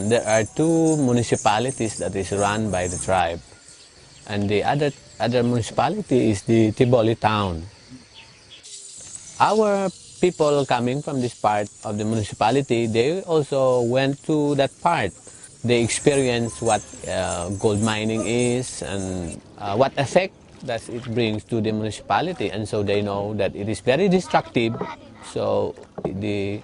There are two municipalities that is run by the tribe, and the other municipality is the Tboli town. Our people coming from this part of the municipality, they also went to that part. They experienced what gold mining is and what effect that it brings to the municipality, and so they know that it is very destructive. So the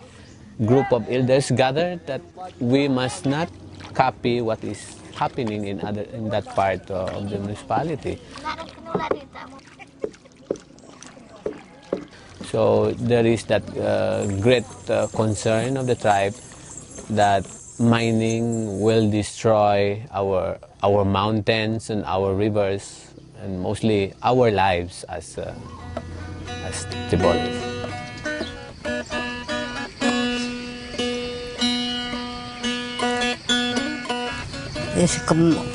group of elders gathered that we must not copy what is happening in that part of the municipality. So there is that great concern of the tribe that mining will destroy our mountains and our rivers, and mostly our lives as Tbolis. Yes,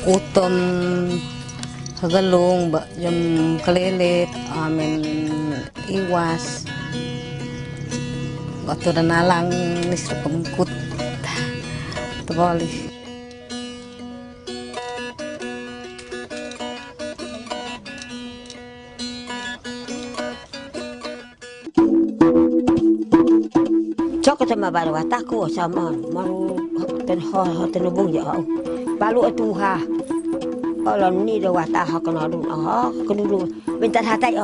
utom hagalong ba yung kalilit amin iwas bato na lang nisro pagkut Tboli. Cok sama baru ataku sama maru tenubung ya balu atuha Alam ni dah wata hak kena dulu, kena dulu. Minta hatai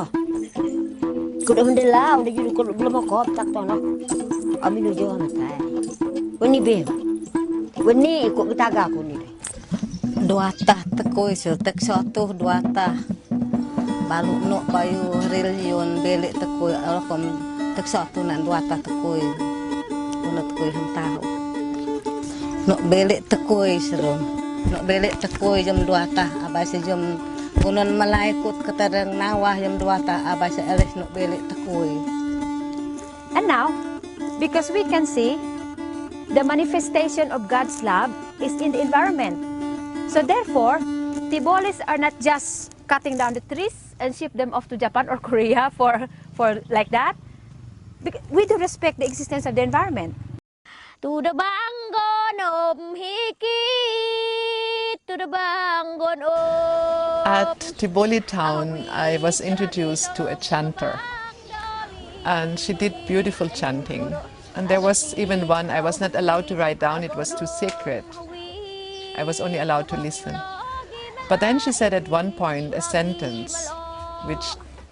kuda hendak udah jadi kuda belum kau tak tahu nak. Amin udah jangan hatai. Wani be, wani ikut kita agak aku ni. Dua tah tekoi so tek satu dua tah. Balu nok bayu religion belik tekoi Allah kom tek satu nan dua tah tekoi. Nak tekoi ham tahu. Nok belik tekoi serum. Nak belik tekoi jam 2 tah abah sejam kunon malaikut keterang nawah jam 2 tah abah seelis nak belik tekoi. And now, because we can see the manifestation of God's love is in the environment. So therefore, Tbolis are not just cutting down the trees and ship them off to Japan or Korea for like that. We do respect the existence of the environment. To the bangon of hiki, to the bangon of... At Tboli town, I was introduced to a chanter, and she did beautiful chanting. And there was even one I was not allowed to write down, it was too sacred. I was only allowed to listen. But then she said at one point a sentence which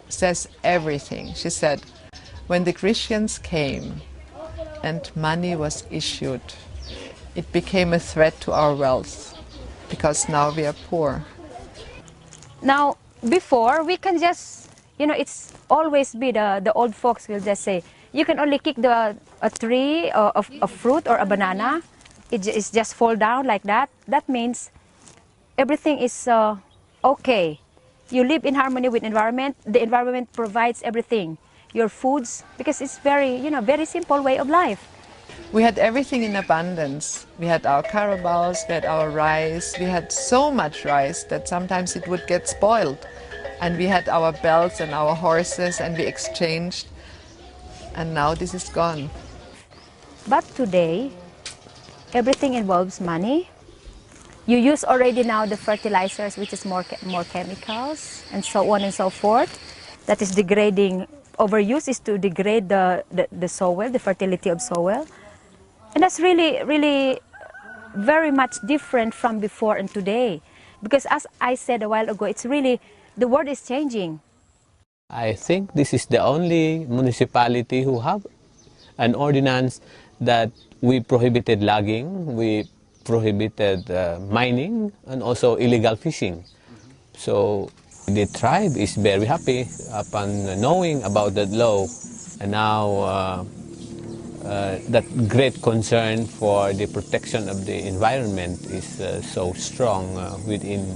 says everything. She said, when the Christians came, and money was issued, it became a threat to our wealth, because now we are poor. Now, before, we can just, it's always be the old folks will just say, you can only kick a tree of fruit or a banana, it's just fall down like that. That means everything is okay. You live in harmony with environment, the environment provides everything. Your foods, because it's very, very simple way of life. We had everything in abundance. We had our carabaos, we had our rice, we had so much rice that sometimes it would get spoiled. And we had our belts and our horses and we exchanged. And now this is gone. But today, everything involves money. You use already now the fertilizers, which is more chemicals, and so on and so forth. That is degrading. Overuse is to degrade the soil, the fertility of soil. And that's really, really very much different from before and today. Because as I said a while ago, it's really, the world is changing. I think this is the only municipality who have an ordinance that we prohibited logging, we prohibited mining, and also illegal fishing. So the tribe is very happy upon knowing about that law, and now that great concern for the protection of the environment is so strong within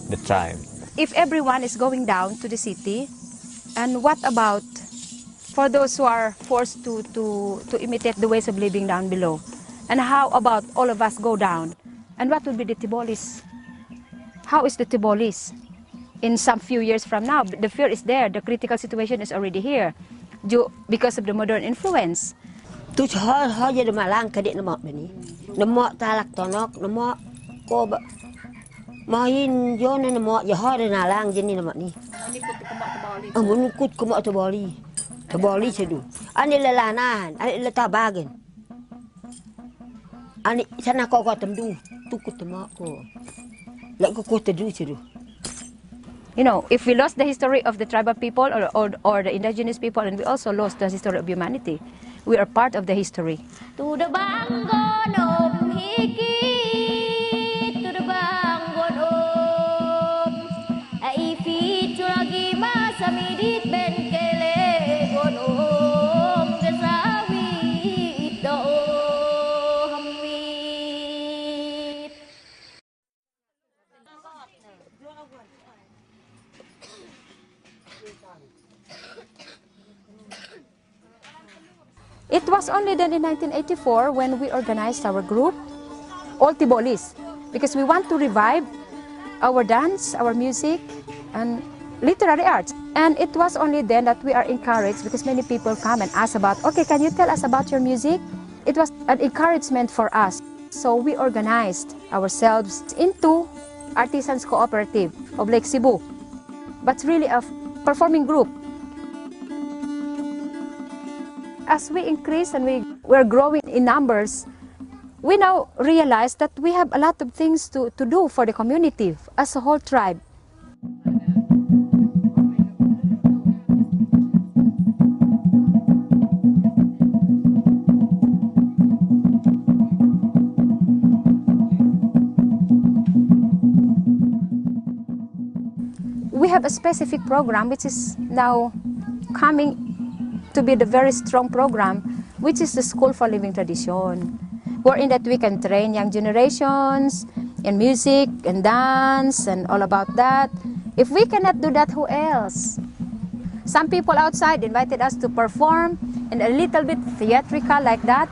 the tribe. If everyone is going down to the city, and what about for those who are forced to imitate the ways of living down below? And how about all of us go down? And what will be the Tbolis? How is the Tbolis? In some few years from now, the fear is there, the critical situation is already here because of the modern influence. Tu ha je de malang kadik nama bani. Nama talak tonok, nama ko main yo na nama je ha de nalang je ni nama ni. Amun kut kemak Tboli. Tboli sedu. Ani lelanan, ani letabagen. Ani sana ko temdu, tu kut temak ko. Lek ko tedu sedu. You know, if we lost the history of the tribal people or the indigenous people, and we also lost the history of humanity, we are part of the history. To the bangon hiki, to the bangon aifi turagi masamidit ben kele gonom desawi ito hamwit. It was only then in 1984 when we organized our group, all Tbolis, because we want to revive our dance, our music, and literary arts. And it was only then that we are encouraged, because many people come and ask about, okay, can you tell us about your music? It was an encouragement for us. So we organized ourselves into Artisans Cooperative of Lake Cebu, but really a performing group. As we increase and we're growing in numbers, we now realize that we have a lot of things to do for the community as a whole tribe. We have a specific program which is now coming to be the very strong program, which is the School for Living Tradition, wherein that we can train young generations in music and dance and all about that. If we cannot do that, who else? Some people outside invited us to perform in a little bit theatrical like that,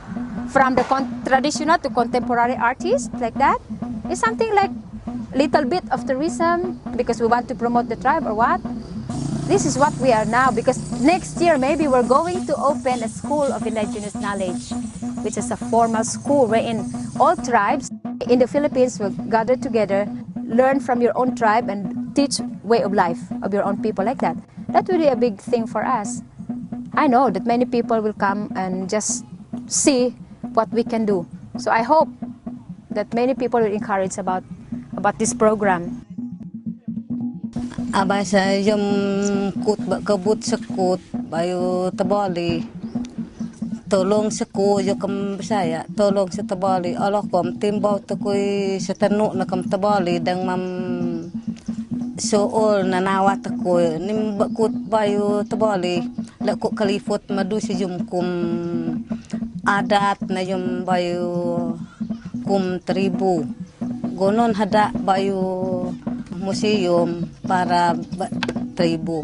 from the traditional to contemporary artists like that. It's something like little bit of tourism because we want to promote the tribe or what. This is what we are now, because next year maybe we're going to open a school of indigenous knowledge, which is a formal school wherein all tribes in the Philippines will gather together, learn from your own tribe and teach way of life of your own people like that. That will be a big thing for us. I know that many people will come and just see what we can do. So I hope that many people will encourage about this program. Abasa yung kut kabut sekut bayu Tboli tolong seku yo kam Bisaya tolong sa Tboli Allah kom timbaw to koy sa tanu na kam Tboli dang mam sool na nawat ko nim kut bayu Tboli la ko kalifot madu si yum kum adat na yum bayu kum tribu gonon hada bayu museum para tribu.